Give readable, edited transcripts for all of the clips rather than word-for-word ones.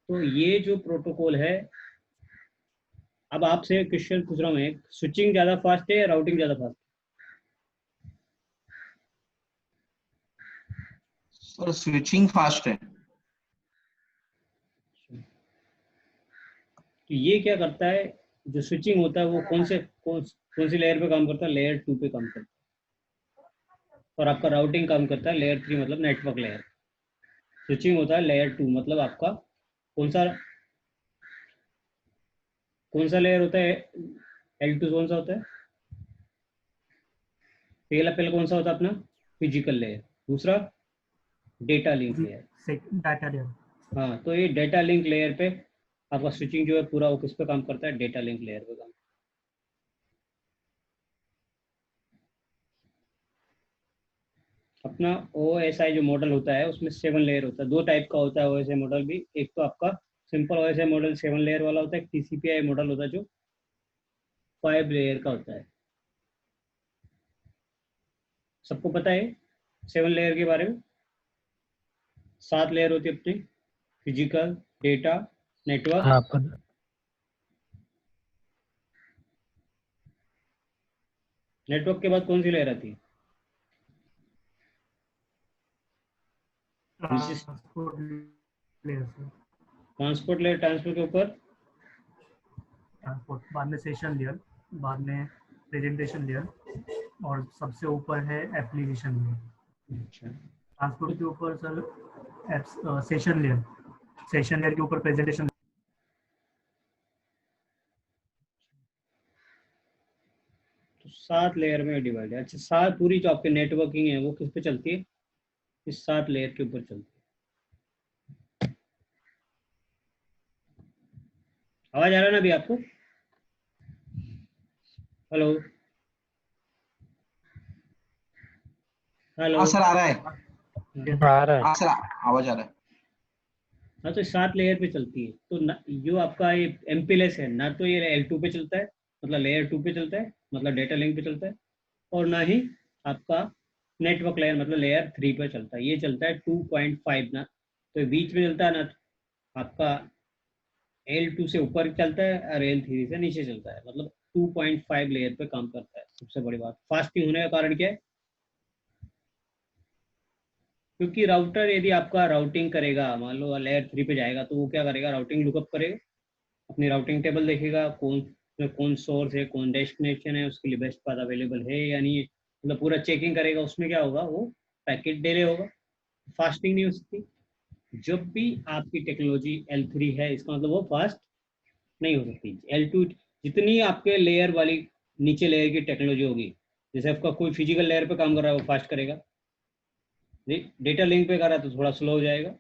तो ये जो प्रोटोकॉल है, अब आपसे क्वेश्चन पूछ रहा हूँ मैं, स्विचिंग ज़्यादा फास्ट है या राउटिंग ज़्यादा फास्ट? सर स्विचिंग फास्ट है। तो ये क्या करता है, जो स्विचिंग होता है वो कौन सी लेयर पे काम करता है? लेयर 2 पे काम करता है। और आपका राउटिंग काम करता है लेयर 3, मतलब नेटवर्क लेयर। स्विचिंग होता है लेयर 2, मतलब आपका कौन सा लेयर होता है? L2 कौन सा होता है? पहला कौन सा होता है अपना? Physical layer. दूसरा data link layer. Data layer. हाँ, तो ये डेटा लिंक लेयर पे आपका स्विचिंग जो है पूरा वो किस पे काम करता है? डेटा लिंक लेयर पे काम। अपना OSI जो मॉडल होता है उसमें 7 लेयर होता है। 2 टाइप का होता है OSI मॉडल भी। एक तो आपका सिंपल OSI मॉडल 7 लेयर वाला होता है, एक TCP/IP मॉडल होता है जो 5 लेयर का होता है। सबको पता है 7 लेयर के बारे में? 7 लेयर होती है अपनी, फिजिकल, डेटा, नेटवर्क। हाँ, नेटवर्क के बाद कौन सी लेयर आती है? Transport layer. Transport layer. Transport के ऊपर ट्रांसपोर्ट, बाद में सेशन लेयर, बाद में प्रेजेंटेशन लेयर, और सबसे ऊपर है एप्लीकेशन लेयर। अच्छा, ट्रांसपोर्ट के ऊपर sir session layer, session layer के ऊपर प्रेजेंटेशन। तो 7 लेयर में डिवाइड है। अच्छा, 7 पूरी जो आपकी नेटवर्किंग है वो किस पे चलती है? इस 7 लेयर के ऊपर चलती है। आवाज आ रहा है ना अभी आपको? Hello hello. हाँ सर आ रहा है। आ रहा है। हाँ सर आवाज आ रहा है। हाँ, तो 7 लेयर पे चलती है। तो जो आपका ये MPLS है ना, तो ये L2 पे चलता है, मतलब लेयर 2 पे चलता है, मतलब डेटा लिंक पे चलता है। और ना ही आपका नेटवर्क लेयर, मतलब लेयर 3 पे चलता है। ये चलता है 2.5 ना, तो बीच में चलता है ना आपका L2 से ऊपर चलता है और L3 से नीचे चलता है, मतलब 2.5 लेयर पे काम करता है। सबसे बड़ी बात फास्टिंग होने का कारण क्या है? क्योंकि राउटर यदि आपका राउटिंग करेगा, मान लो लेयर 3 पे जाएगा, तो वो क्या करेगा? राउटिंग लुकअप करेगा, अपनी राउटिंग टेबल देखेगा, कौन सोर्स है, कौन डेस्टिनेशन है, उसके लिए बेस्ट पाथ अवेलेबल है या नहीं है, मतलब पूरा चेकिंग करेगा। उसमें क्या होगा? वो पैकेट डिले होगा, फास्टिंग नहीं हो सकती। जब भी आपकी टेक्नोलॉजी L3 है, इसका मतलब वो फास्ट नहीं हो सकती। L2 जितनी आपके लेयर वाली नीचे लेयर की टेक्नोलॉजी होगी, जैसे आपका कोई फिजिकल लेयर पे काम कर रहा है वो फास्ट करेगा, डेटा लिंक पे कर रहा है तो थोड़ा स्लो हो जाएगा।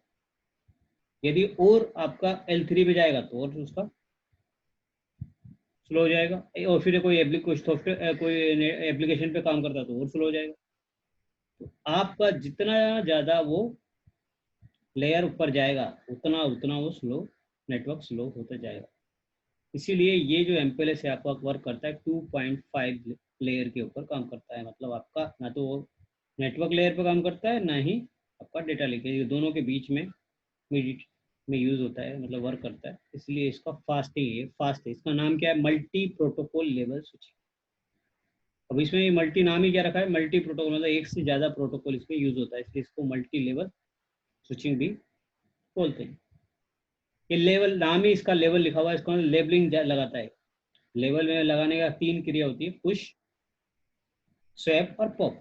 यदि और आपका L3 पे जाएगा तो और उसका स्लो हो जाएगा। और फिर कोई सॉफ्टवेयर, कोई एप्लीकेशन पे काम करता है तो और स्लो हो जाएगा। तो आपका जितना ज़्यादा वो लेयर ऊपर जाएगा उतना उतना वो नेटवर्क स्लो होता जाएगा। इसीलिए ये जो MPLS है आपका वर्क करता है 2.5 लेयर के ऊपर काम करता है। मतलब आपका ना तो वो नेटवर्क लेयर पे काम करता है, ना ही आपका डेटा लिंक, ये दोनों के बीच में यूज होता है, मतलब वर्क करता है। इसलिए इसका फास्ट है। इसका नाम क्या है? Multi protocol level switching. अब इसमें ये मल्टी नाम ही क्या रखा है? मल्टी प्रोटोकॉल, मतलब एक से ज़्यादा प्रोटोकॉल इसमें यूज होता है, इसलिए इसको मल्टी लेवल स्विचिंग भी बोलते हैं। ये लेवल नाम ही इसका लेवल लिखा हुआ है, इसको लेबलिंग लगाता है। लेवल में लगाने का 3 क्रिया होती है, पुश, स्वैप और पॉप।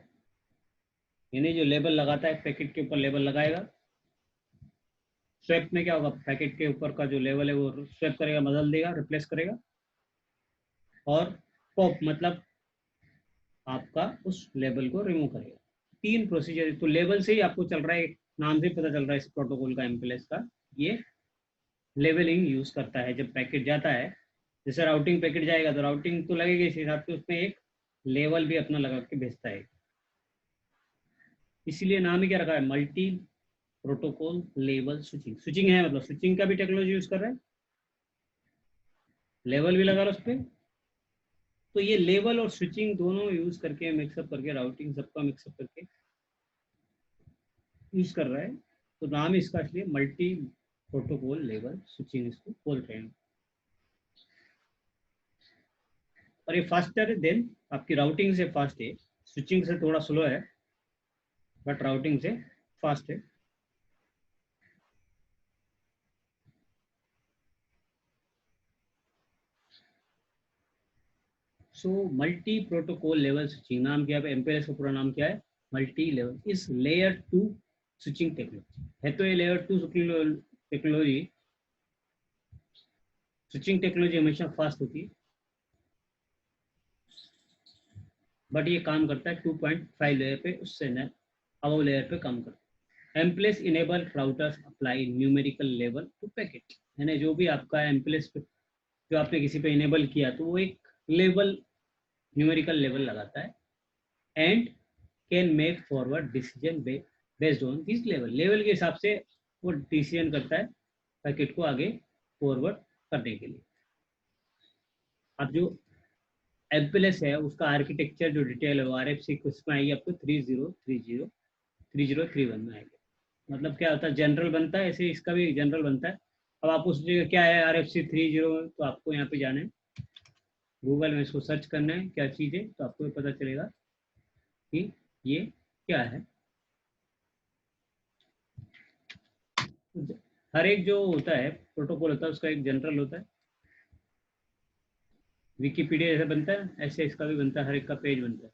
यानी जो लेबल लगाता है, पैकेट के ऊपर लेबल लगाएगा। स्वैप में क्या होगा? पैकेट के ऊपर का जो लेवल है वो स्वैप करेगा, बदल देगा, रिप्लेस करेगा। और पॉप मतलब आपका उस लेबल को रिमूव करेगा। 3 प्रोसीजर। तो लेवल से ही आपको चल रहा है, नाम से पता चल रहा है इस प्रोटोकॉल का, MPLS का, ये लेवलिंग यूज करता है। जब पैकेट जाता है, जैसे राउटिंग पैकेट जाएगा तो राउटिंग तो लगेगी, इस हिसाब से उसमें एक लेवल भी अपना लगा के भेजता है। इसीलिए नाम ही क्या रखा है? Multi protocol level switching. Switching है मतलब स्विचिंग का भी टेक्नोलॉजी यूज कर रहा है, लेवल भी लगा रहा है उस पर। तो ये लेवल और स्विचिंग दोनों यूज करके, मिक्सअप करके, राउटिंग सबका मिक्सअप करके यूज कर रहा है। तो नाम इसका इसलिए मल्टी प्रोटोकॉल लेवल स्विचिंग इसको बोलते हैं। और ये फास्टर देन आपकी राउटिंग से फास्ट है, स्विचिंग से थोड़ा स्लो है, बट राउटिंग से फास्ट है। So multi protocol level switching, नाम क्या है एमपीएलएस का पूरा नाम क्या है, मल्टी लेवल इस लेयर 2 स्विचिंग टेक्नोलॉजी है। तो ये लेयर 2 टेक्नोलॉजी, स्विचिंग टेक्नोलॉजी हमेशा फास्ट होती है, बट ये काम करता है 2.5 लेयर पे, उससे न अबव लेयर पे काम करता है। MPLS enable routers apply numerical level to packet, यानी जो भी आपका एमप्लेस पे जो आपने किसी पे इनेबल किया तो वो एक लेवल न्यूमेरिकल लेवल लगाता है and can make forward decision based on this level, level के हिसाब से वो डिसीजन करता है पैकेट को आगे फॉरवर्ड करने के लिए। अब जो एमपीएलएस है उसका आर्किटेक्चर जो डिटेल है वो आरएफसी में आएगी आपको 3030 3031 में आएगा। मतलब क्या होता है, जनरल बनता है, ऐसे इसका भी जनरल बनता है। अब आप उस जगह क्या है RFC 30, तो आपको यहाँ पे जाना है, गूगल में इसको सर्च करना है क्या चीज़ है, तो आपको पता चलेगा कि ये क्या है। हर एक जो होता है प्रोटोकॉल होता है उसका एक जनरल होता है। विकिपीडिया जैसे बनता है ऐसे इसका भी बनता है, हर एक का पेज बनता है।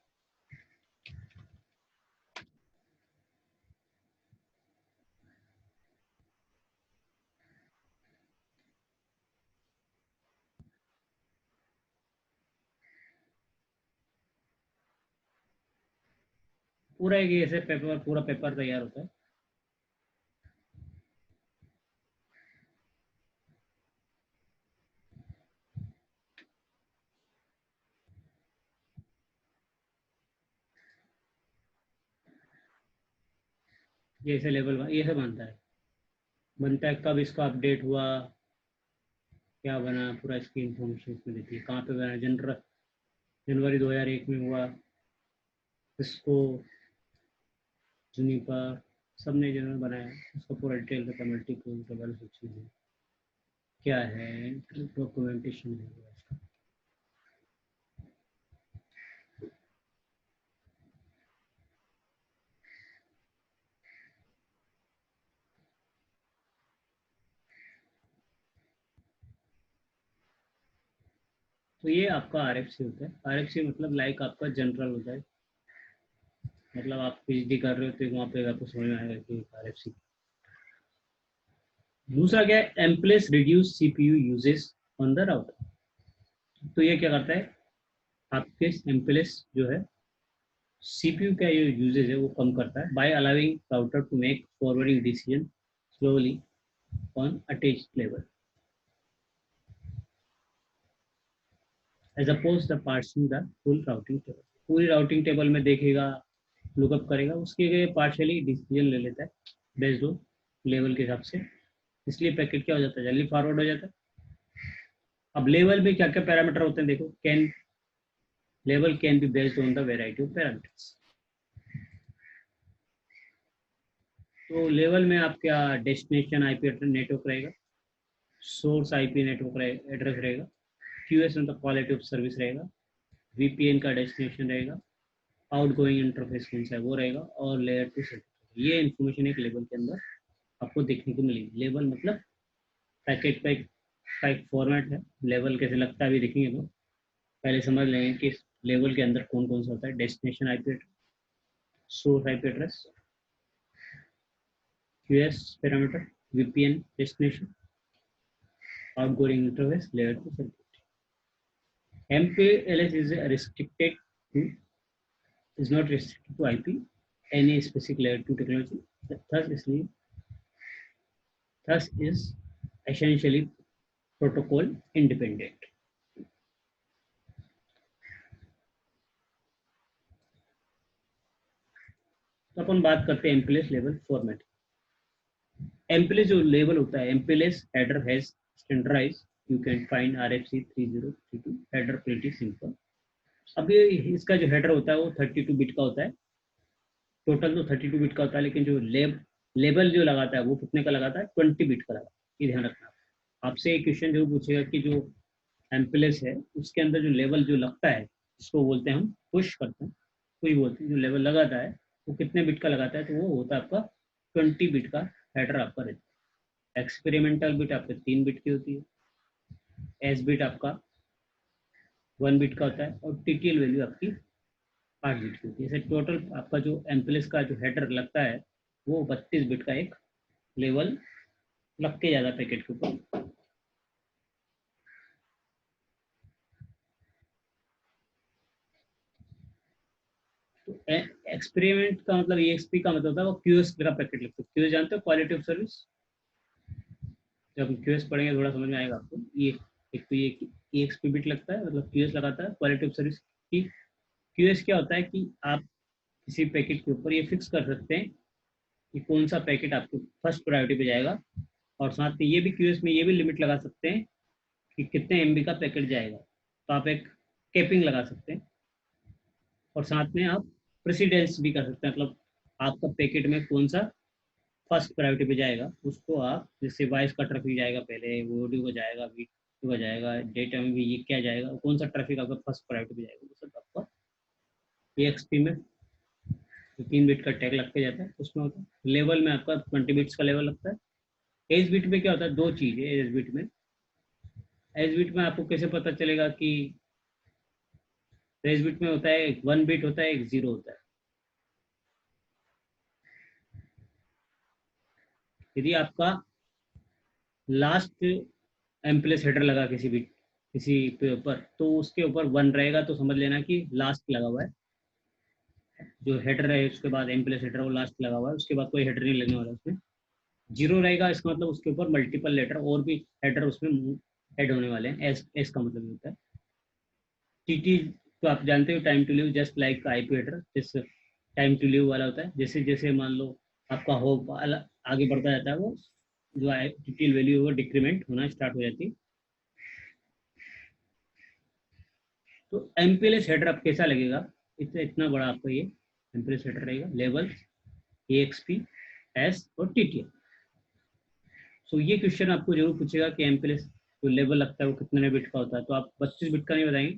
पूरा एक ऐसे पेपर, पूरा पेपर तैयार होता है। ये ऐसे लेवल ये सब बनता है कब इसका अपडेट हुआ, क्या बना, पूरा इसकी इंफॉर्मेशन इसमें देती है। कहाँ पे बना, जनवरी 2001 में हुआ, इसको जूनिपर सबने जिन्होंने बनाया उसका पूरा डिटेल रहता है। मल्टी लेवल स्विचिंग क्या है, डॉक्यूमेंटेशन है इसका। तो ये आपका RFC होता है। RFC मतलब लाइक आपका जनरल होता है, मतलब आप PhD कर रहे हो तो वहाँ पे आपको समझ में आएगा कि RFC। दूसरा क्या है, MPLS reduce CPU usage on the router. तो ये क्या करता है, आपके एम्प्लेस जो है CPU का जो यूजेज है वो कम करता है by allowing router to make forwarding decision slowly on attached level as oppose the parsing the full routing table. पूरी राउटिंग टेबल में देखेगा, लुकअप करेगा, उसके लिए पार्शियली डिसीजन ले लेता है बेस्ड ऑन लेवल के हिसाब से, इसलिए पैकेट क्या हो जाता है, जल्दी फॉरवर्ड हो जाता है। अब लेवल में क्या क्या पैरामीटर होते हैं देखो, can level can be based on the variety of parameters. तो लेवल में आपका डेस्टिनेशन IP नेटवर्क रहेगा, सोर्स IP नेटवर्क एड्रेस रहेगा, QS मतलब क्वालिटी ऑफ सर्विस रहेगा, VPN का डेस्टिनेशन रहेगा, आउटगोइंग इंटरफेस कौन सा है वो रहेगा, और लेयर 2 सर्टिफिकेट। ये इन्फॉर्मेशन एक लेवल के अंदर आपको देखने को मिलेगी। लेवल मतलब पैकेट का एक फॉर्मेट है। लेवल कैसे लगता है अभी देखेंगे, तो पहले समझ लेंगे कि लेवल के अंदर कौन कौन सा होता है। Destination IP address, source IP address, QS parameter, VPN destination, outgoing interface, layer 2 circuit. MPLS is restricted to, is not restricted to IP, any specific layer 2 technology. Thus is essentially protocol independent. तो अपन बात करते हैं MPLS level format. MPLS जो level होता है, MPLS header has standardized. You can find RFC 3032 header pretty simple. अब ये इसका जो हेडर होता है वो 32 बिट का होता है, टोटल तो 32 बिट का होता है, लेकिन जो लेबल जो लगाता है वो कितने का लगाता है, 20 बिट का लगाता है। ये ध्यान रखना। आपसे एक क्वेश्चन जरूर पूछेगा कि जो एम्पलेस है उसके अंदर जो लेवल जो लगता है जिसको बोलते हैं हम पुश करते हैं, कोई बोलते हैं जो लेवल लगाता है वो कितने बिट का लगाता है, तो वो होता है आपका 20 बिट का हेडर आपका रहता है। एक्सपेरिमेंटल बिट आपके 3 बिट की होती है, एस बिट आपका 1 बिट का होता है और टीटीएल वैल्यू आपकी 8 बिट की होती है। जैसे टोटल आपका जो एम्पलेस का जो हेडर लगता है वो 32 बिट का एक लेवल लग के जाता है पैकेट के ऊपर। तो एक्सपेरिमेंट का मतलब EXP का मतलब होता है वो क्यूएस का पैकेट लिखते हैं। क्यूएस जानते हो, क्वालिटी ऑफ सर्विस। जब हम क्यूएस पढ़ेंगे थोड़ा समझ में आएगा आपको। ये एक तो ये EXP बिट लगता है, मतलब क्यूएस लगाता है क्वालिटी ऑफ सर्विस की। क्यूएस क्या होता है कि आप किसी पैकेट के ऊपर ये फिक्स कर सकते हैं कि कौन सा पैकेट आपको फर्स्ट प्रायोरिटी पे जाएगा, और साथ में ये भी क्यूएस में ये भी लिमिट लगा सकते हैं कि कितने MB का पैकेट जाएगा। तो आप एक कैपिंग लगा सकते हैं, और साथ में आप प्रेसिडेंस भी कर सकते हैं, मतलब आपका पैकेट में कौन सा फर्स्ट प्रायोरिटी पे जाएगा उसको आप, जैसे वॉइस का ट्रैफिक जाएगा पहले, वो ऑडियो का जाएगा, वीडियो का जाएगा, डेटा में भी ये क्या जाएगा, कौन सा ट्रैफिक आपका फर्स्ट प्रायोरिटी पे जाएगा, वो सब आपका EXP में 3 बिट का टैग लग के जाता है उसमें होता है। लेवल में आपका 20 बिट्स का लेवल लगता है। एज बिट में क्या होता है, दो चीज़ है एज बिट में। एज बिट में आपको कैसे पता चलेगा कि एज बिट में होता है 1 बिट होता है, एक 0 होता है। यदि आपका लास्ट एम्पलेस हेडर लगा किसी पे ऊपर, तो उसके ऊपर 1 रहेगा तो समझ लेना कि लास्ट लगा हुआ है। जो हेडर है उसके बाद एम्पलेस हेडर वो लास्ट लगा हुआ है, उसके बाद कोई हेडर नहीं लगने वाला उसमें। 0 रहेगा इसका मतलब उसके ऊपर मल्टीपल लेटर और भी हेडर उसमें ऐड होने वाले हैं। एस का मतलब होता है। TT तो आप जानते हो, time to live just like IP header, जिस टाइम टू लिव वाला होता है। जैसे जैसे मान लो आपका होप आगे बढ़ता जाता है, वो जो TTL वैल्यू वो डिक्रीमेंट होना स्टार्ट हो जाती है। तो MPLS हेडर आप कैसा लगेगा, इतना बड़ा आपका ये MPLS हेडर रहेगा। लेवल EXP S और TTL। सो ये क्वेश्चन आपको जरूर पूछेगा कि MPLS जो लेवल लगता है वो कितने बिट का होता है, तो आप 32 बिट का नहीं बताएंगे।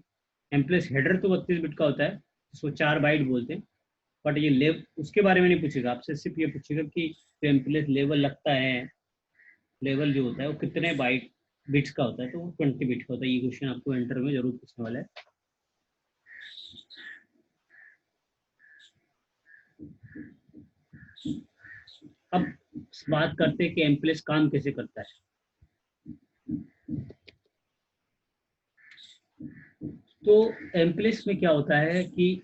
MPLS हेडर तो 32 बिट का होता है, उसको 4 बाइट बोलते हैं। बट ये उसके बारे में नहीं पूछेगा आपसे, सिर्फ ये पूछेगा कि जो MPLS लेवल लगता है, लेवल जो होता है वो कितने बिट्स का होता है, तो वो 20 बिट का होता है। ये क्वेश्चन आपको इंटरव्यू में जरूर पूछने वाला है। अब बात करते हैं कि MPLS काम कैसे करता है। तो MPLS में क्या होता है कि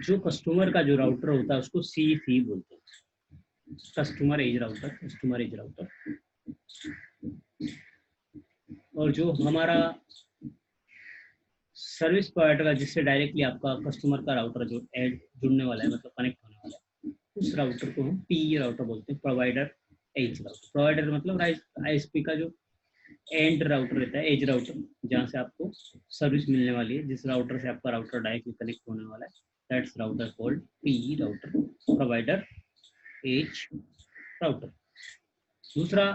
जो कस्टमर का जो राउटर होता है उसको CC बोलते हैं, कस्टमर एज राउटर। और जो हमारा सर्विस प्रोवाइडर का जिससे डायरेक्टली आपका कस्टमर का राउटर जो ऐड जुड़ने वाला है, मतलब कनेक्ट होने वाला है, उस राउटर को हम PE राउटर बोलते हैं, प्रोवाइडर एज राउटर। प्रोवाइडर मतलब ISP का जो एंड राउटर रहता है, एज राउटर, जहाँ से आपको सर्विस मिलने वाली है, जिस राउटर से आपका राउटर डायरेक्टली कनेक्ट होने वाला है, that's router called PE router, provider edge router. दूसरा,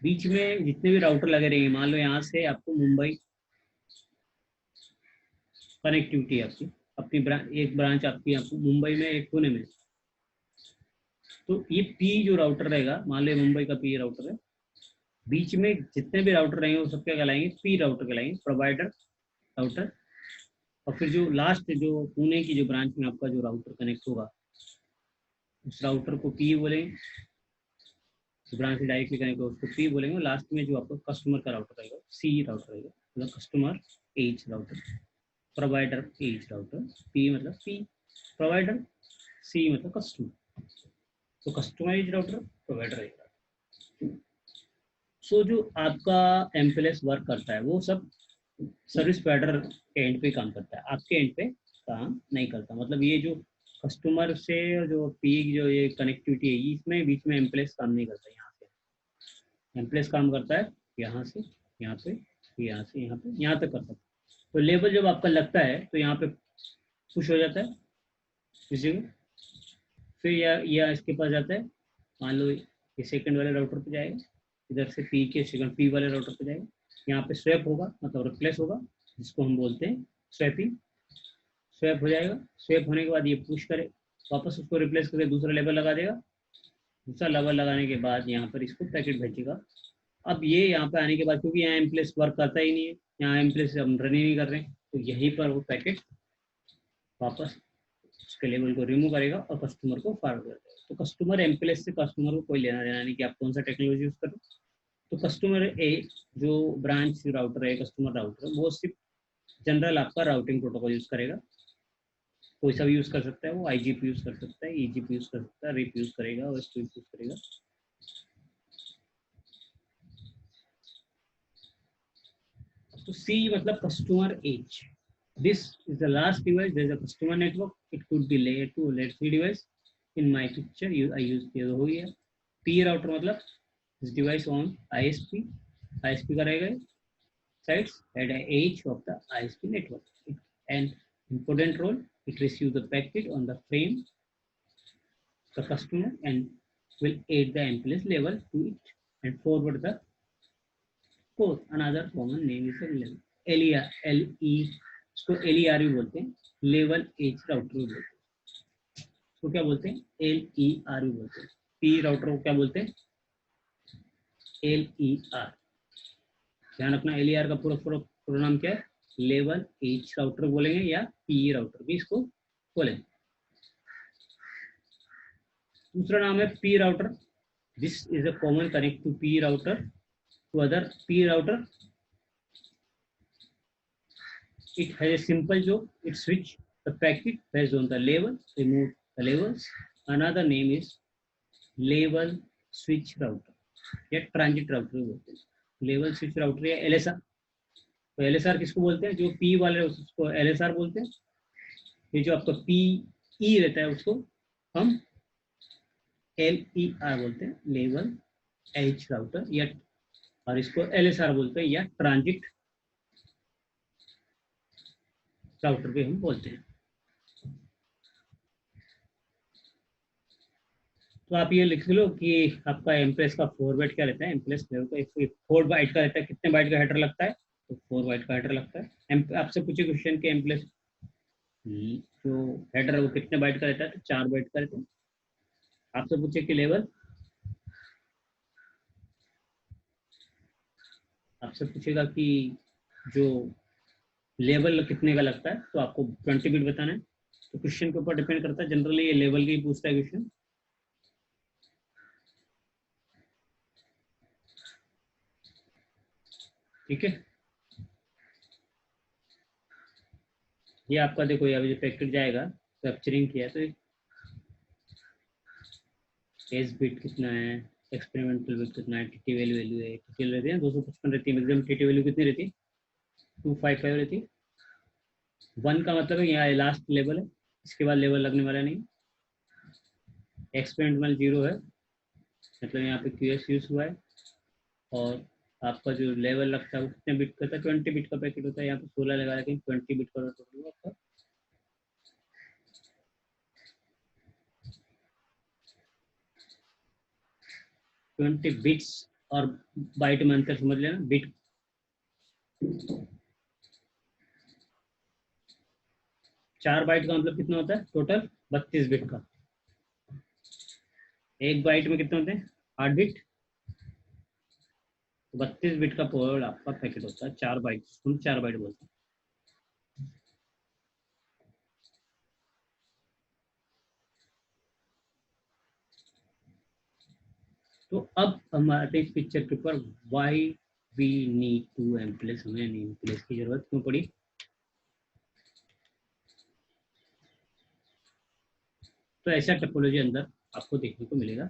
बीच में जितने भी राउटर लगे रहेंगे, मान लो यहाँ से आपको मुंबई कनेक्टिविटी है आपकी, अपनी एक ब्रांच आपकी आपको मुंबई में, एक पुणे में, तो ये पी जो राउटर रहेगा, मान लो मुंबई का पी राउटर है, बीच में जितने भी राउटर रहेंगे वो सब क्या कहलाएंगे, पी राउटर कहलाएंगे, प्रोवाइडर राउटर। और फिर जो लास्ट जो पुणे की जो ब्रांच में आपका जो राउटर कनेक्ट होगा, उस राउटर को पी बोलेंगे, ब्रांच से डायरेक्टली कनेक्ट होगा उसको पी बोलेंगे। लास्ट में जो आपका कस्टमर का राउटर रहेगा, सी राउटर रहेगा, मतलब customer edge router, provider edge router. P मतलब पी प्रोवाइडर, सी मतलब कस्टमर, तो customer edge router, provider edge router. So जो आपका MPLS वर्क करता है वो सब सर्विस प्रोवाइडर के एंड पे काम करता है, आपके एंड पे काम नहीं करता। मतलब ये जो कस्टमर से जो पी जो ये कनेक्टिविटी है, इसमें बीच में MPLS काम नहीं करता। यहाँ से MPLS काम करता है यहाँ से यहाँ पे, यहाँ से यहाँ पे, यहाँ तक करता है। तो लेवल जब आपका लगता है तो यहाँ पे पुश हो जाता है किसी में, फिर या इसके पास जाता है, मान लो ये सेकंड वाले राउटर पे जाएगा, इधर से पी के सेकंड पी वाले राउटर पे जाएगा, यहाँ पे स्वैप होगा मतलब रिप्लेस होगा, जिसको हम बोलते हैं स्वैपिंग। स्वैप हो जाएगा, स्वैप होने के बाद ये पुश करे, वापस उसको रिप्लेस करके दूसरा लेवल लगा देगा, दूसरा लेवल लगाने के बाद यहाँ पर इसको पैकेट भेजेगा। अब ये यहाँ पे आने के बाद, क्योंकि यहाँ एमप्लेस वर्क करता ही नहीं है, यहाँ एमप्लेस हम रन ही नहीं कर रहे हैं, तो यहीं पर वो पैकेट वापस उसके लेवल को रिमूव करेगा और कस्टमर को फॉरवर्ड कर देगा। तो कस्टमर एमप्लेस से कस्टमर को कोई लेना देना नहीं कि आप कौन सा टेक्नोलॉजी यूज कर रहे हो। तो कस्टमर ए जो ब्रांच राउटर है, कस्टमर राउटर, वो सिर्फ जनरल आपका राउटिंग प्रोटोकॉल यूज करेगा, कोई सा भी यूज कर सकता है, वो आईजीपी यूज कर सकता है, ईजीपी यूज कर सकता है, रिप यूज करेगा और स्ट्रिप यूज करेगा। तो सी मतलब customer edge, this is the last device, there is a customer network, it could be layer 2 or layer 3 device. In my picture I use ये हो गया। P router मतलब this device on ISP, ISP का रहेगा sites at the edge of the ISP network, and important role, it receives the packet on the frame the customer and will add the MPLS level to it and forward the code. Another common name is a LER, इसको LER भी बोलते हैं, level as router भी बोलते हैं। इसको क्या बोलते हैं? LER भी बोलते हैं। पी राउटर को क्या बोलते हैं? LER। ध्यान रखना, LER का पूरा नाम क्या है? लेवल एज राउटर बोलेंगे या पी राउटर भी इसको बोलेंगे। दूसरा नाम है P router. This is a common connect to P router to other P router. It has a simple job. It switch the packet based on the level, remove the levels. Another name is level switch router या transit router बोलते हैं। Level switch router या LSR। तो LSR किसको बोलते हैं? जो P वाले उसको LSR बोलते हैं। ये जो आपका PE रहता है उसको हम LER बोलते हैं, लेवल एज राउटर, या और इसको LSR बोलते हैं या ट्रांजिट राउटर भी हम बोलते हैं। तो आप ये लिख लो कि आपका एमप्रेस का 4 बाइट क्या रहता है। एमप्रेस लेवल का 4 बाइट का रहता है। कितने बाइट का हेडर लगता है? तो 4 बाइट का हेडर लगता है। आपसे पूछे क्वेश्चन के एमप्रेस जो हेडर है वो कितने बाइट का रहता है? तो 4 बाइट का रहता है। आपसे पूछे कि लेवल, आपसे पूछेगा कि जो लेवल कितने का लगता है, तो आपको 20 बिट बताना है। तो क्वेश्चन के ऊपर डिपेंड करता है, जनरली ये लेवल का ही पूछता है क्वेश्चन। ठीक है, ये आपका देखो, ये अभी जो पैकेट जाएगा कैप्चरिंग किया, तो एस बिट कितना है, एक्सपेरिमेंटल बिट कितना है, टीटी वैल्यू है, टीटी रहती है 255 रहती है मैक्सिमम। टीटी वैल्यू कितनी रहती है? 255 रहती है। 1 का मतलब है यहाँ लास्ट लेवल है, इसके बाद लेवल लगने वाला नहीं। एक्सपेरिमेंटल 0 है, मतलब यहाँ पे QS यूज हुआ है। और आपका जो लेवल लगता है वो कितने बिट का था? 20 बिट का पैकेट होता है। यहाँ पे 16 लगा, लेकिन 20 बिट का टोटल हुआ आपका। ट्वेंटी बिट्स और बाइट में अंतर समझ लेना। बिट 4 बाइट का मतलब कितना होता है? टोटल 32 बिट का। एक बाइट में कितने होते हैं? 8 बिट। 32 बिट का कोड आपका पैकेट होता है। 4 बाइट, हम 4 बाइट बोलते हैं। तो अब हमारे इस पिक्चर के ऊपर वाई वी नीड टू एमप्लेस, हमें एमप्लेस की जरूरत क्यों पड़ी? तो ऐसा टोपोलॉजी अंदर आपको देखने को मिलेगा।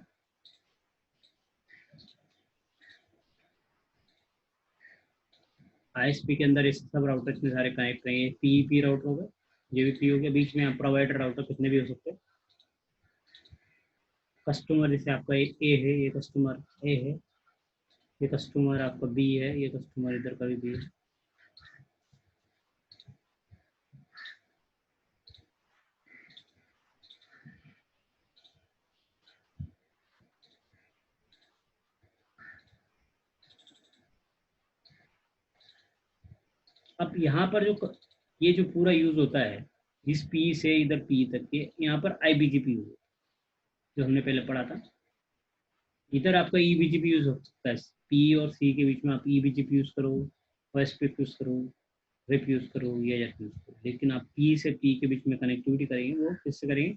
ISP के अंदर इस सब राउटर इतने सारे कनेक्ट रहेंगे। पीईपी राउटर होगा, जेवीपी हो गया, बीच में प्रोवाइडर राउटर कितने भी हो सकते हैं। कस्टमर जैसे आपका ए है, ये कस्टमर ए है, ये कस्टमर आपका बी है, ये कस्टमर इधर का भी बी है। अब यहाँ पर ये जो पूरा यूज होता है, इस पी से इधर पी तक के, यहाँ पर IBGP यूज, जो हमने पहले पढ़ा था। इधर आपका EBGP यूज हो सकता है, पी और सी के बीच में आप EBGP यूज करो, OSPF यूज करो, रिप यूज करो या यूज करो, लेकिन आप पी से पी के बीच में कनेक्टिविटी करेंगे वो किससे करेंगे,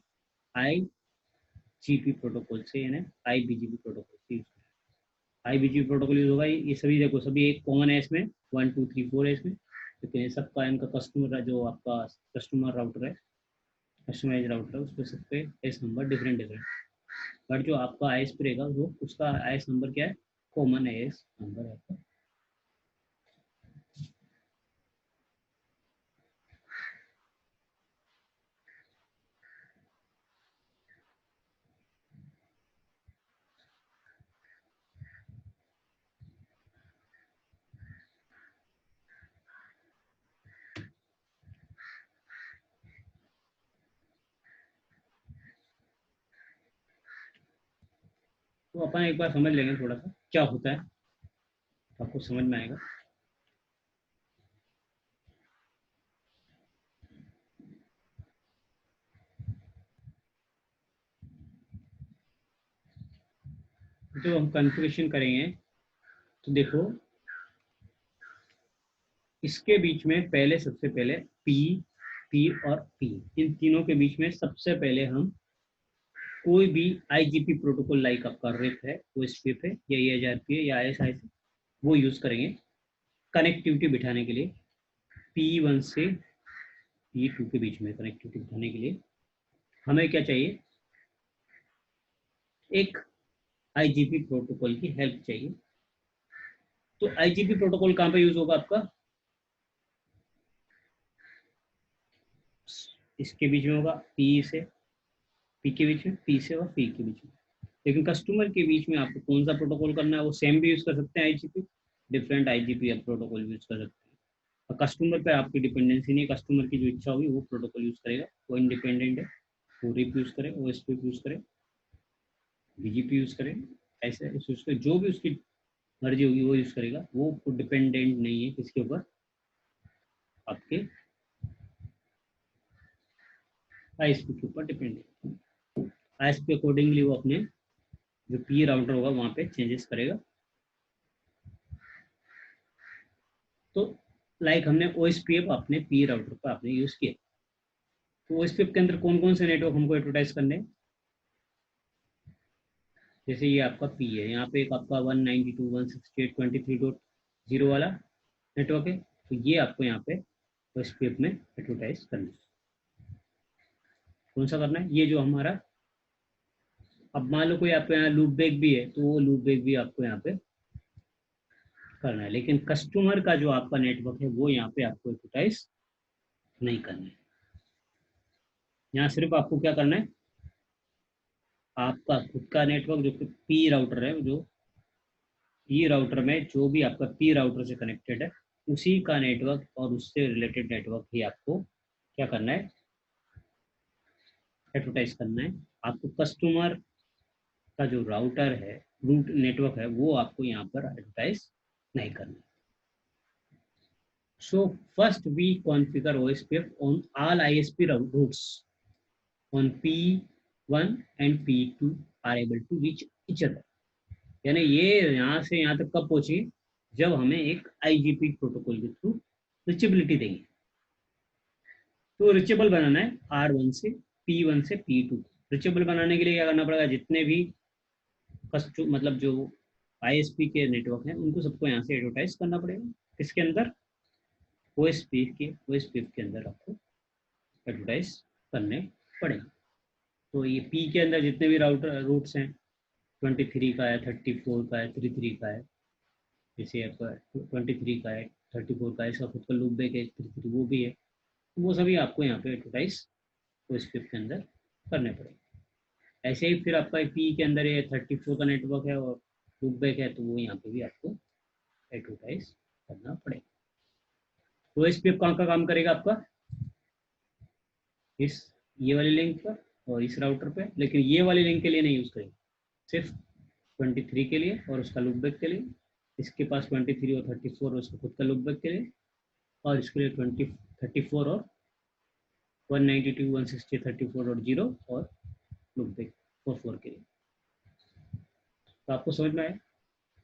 IGP प्रोटोकॉल से, यानी IBGP प्रोटोकॉल से यूज करेंगे। IBGP प्रोटोकॉल यूज होगा, ये सभी देखो सभी एक कॉमन है इसमें, 1 2 3 4 है इसमें, लेकिन ये सबका इनका कस्टमर जो आपका कस्टमर राउटर है, कस्टमाइज राउटर है, उस पर सब पे S number different different, but जो आपका ISP रहेगा वो उसका IS नंबर क्या है, कॉमन IS नंबर है आपका। तो अपन एक बार समझ लेंगे थोड़ा सा क्या होता है, आपको समझ में आएगा। जो हम कॉन्फ़िगरेशन करेंगे तो देखो, इसके बीच में पहले सबसे पहले पी और पी, इन तीनों के बीच में सबसे पहले हम कोई भी IGP प्रोटोकॉल लाइक आपका रिप है, OSPF है या EIGRP है या ISI है, वो यूज करेंगे कनेक्टिविटी बिठाने के लिए। P1 से P2 के बीच में कनेक्टिविटी बिठाने के लिए हमें क्या चाहिए, एक IGP प्रोटोकॉल की हेल्प चाहिए। तो IGP प्रोटोकॉल कहाँ पे यूज होगा आपका, इसके बीच में होगा, पी से पी के बीच में, पी से और पी के बीच में। लेकिन कस्टमर के बीच में आपको कौन सा प्रोटोकॉल करना है, वो सेम भी यूज कर सकते हैं IGP, डिफरेंट IGP आप प्रोटोकॉल यूज कर सकते हैं। और कस्टमर पे आपकी डिपेंडेंसी नहीं, कस्टमर की जो इच्छा होगी वो प्रोटोकॉल यूज करेगा, वो इंडिपेंडेंट है, वो रिप यूज करे, OSPF यूज करे, BGP यूज करे, ऐसे यूज करे, जो भी उसकी मर्जी होगी वो यूज करेगा, वो डिपेंडेंट नहीं है किसके ऊपर, आपके ISP के ऊपर डिपेंडेंट। ISP अकॉर्डिंगली वो अपने जो पी राउटर होगा वहां पे चेंजेस करेगा। तो लाइक हमने OSPF अपने पी राउटर पर आपने यूज किया, तो OSPF के अंदर कौन कौन से नेटवर्क हमको एडवर्टाइज करने हैं, जैसे ये आपका पी है, यहाँ पे एक आपका 192.168.23.0 वाला नेटवर्क है, तो ये आपको यहाँ पे OSPF में एडवर्टाइज करना है। कौन सा करना है, ये जो हमारा, अब मान लो कोई आपके यहाँ लूप बैक भी है, तो वो लूप बैक भी आपको यहाँ पे करना है, लेकिन कस्टमर का जो आपका नेटवर्क है वो यहाँ पे आपको एडवर्टाइज नहीं करना है। यहाँ सिर्फ आपको क्या करना है, आपका खुद का नेटवर्क जो कि पी राउटर है, जो पी राउटर में जो भी आपका पी राउटर से कनेक्टेड है उसी का नेटवर्क और उससे रिलेटेड नेटवर्क ही आपको क्या करना है, एडवर्टाइज करना है। आपको कस्टमर का जो राउटर है, रूट नेटवर्क है, वो आपको यहाँ पर एडवर्टाइज नहीं करना है। So first we configure OSPF on all ISP routes on P1 and P2 are able to reach each other। यानी ये यहाँ से यहाँ तक कब पहुंचे, जब हमें एक IGP प्रोटोकॉल के थ्रू रिचेबिलिटी देंगे। तो रिचेबल बनाना है R1 से P1 से P2। रिचेबल बनाने के लिए क्या करना पड़ेगा, जितने भी मतलब जो ISP के नेटवर्क हैं उनको सबको यहाँ से एडवर्टाइज करना पड़ेगा, किसके अंदर, OSPF के अंदर आपको एडवर्टाइज करने पड़ेंगे। तो ये पी के अंदर जितने भी रूट्स हैं, 23 का है, 34 का है, 33 का है, जैसे आपका 23 का है, 34 का है, इसका खुद का लूप बैक है, 33 वो भी है, तो वो सभी आपको यहाँ पे एडवर्टाइज OSPF के अंदर करने पड़ेंगे। ऐसे ही फिर आपका पी के अंदर ये 34 का नेटवर्क है और लूप बैक है, तो वो यहाँ पे भी आपको एडवर्टाइज करना पड़ेगा। तो OSPF कहाँ का काम करेगा आपका, ये वाली लिंक पर और इस राउटर पे, लेकिन ये वाली लिंक के लिए नहीं यूज करेंगे, सिर्फ 23 के लिए और उसका लूप बैक के लिए। इसके पास 23 और 34 और उसका खुद का लूप बैक के लिए, और इसके लिए 34 और 192 160 34.0 और लूप ब्रेक 44 के लिए। तो आपको समझ में आया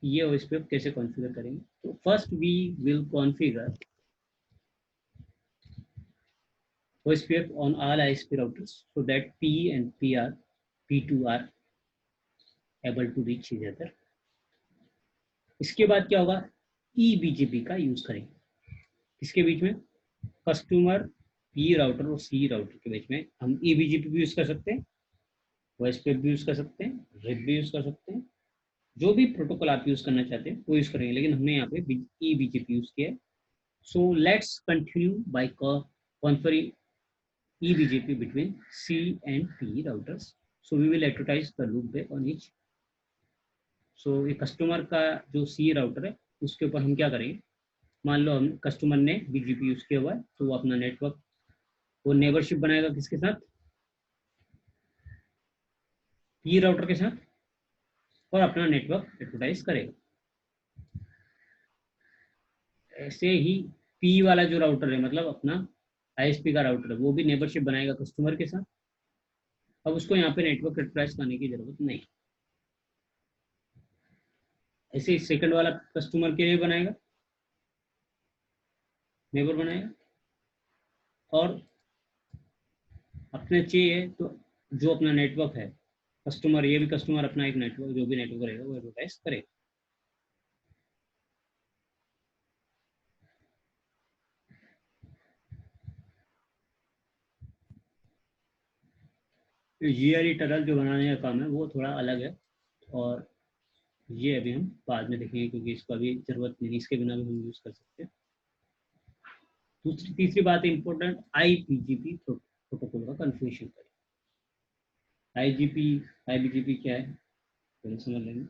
ये OSPF कैसे कॉन्फ़िगर करेंगे। तो first we will configure OSPF on all ISP routers so that P and P2 are able to reach each other. इसके बाद क्या होगा, eBGP का यूज करेंगे। इसके बीच में कस्टमर P राउटर और C राउटर के बीच में हम eBGP भी यूज कर सकते हैं, OSPF भी यूज कर सकते हैं, RIP भी यूज कर सकते हैं, जो भी प्रोटोकॉल आप यूज करना चाहते हैं वो यूज करेंगे, लेकिन हमने यहाँ पे eBGP यूज किया है। So let's continue by configuring eBGP between C and P routers. So we will advertise the loop back on each. So ये कस्टमर का जो C राउटर है उसके ऊपर हम क्या करेंगे, मान लो हम कस्टमर ने BGP यूज किया हुआ है तो वो अपना नेटवर्क वो नेबरशिप बनाएगा किसके साथ, P राउटर के साथ, और अपना नेटवर्क एडवर्टाइज करेगा। ऐसे ही P वाला जो राउटर है मतलब अपना ISP का राउटर है वो भी नेबरशिप बनाएगा कस्टमर के साथ। अब उसको यहाँ पे नेटवर्क एडवर्टाइज करने की जरूरत नहीं। ऐसे ही सेकंड वाला कस्टमर के लिए बनाएगा, नेबर बनाएगा, और अपने चाहिए तो जो अपना नेटवर्क है कस्टमर, ये भी कस्टमर अपना एक नेटवर्क जो भी नेटवर्क रहेगा वो एडवर्टाइज करेगा। GRE टनल जो बनाने का काम है वो थोड़ा अलग है और ये अभी हम बाद में देखेंगे क्योंकि इसको अभी जरूरत नहीं, इसके बिना भी हम यूज कर सकते हैं। तीसरी बात है इम्पोर्टेंट, IBGP प्रोटोकॉल का कन्फ्यूजन करें। IBGP क्या है पहले समझ लेंगे।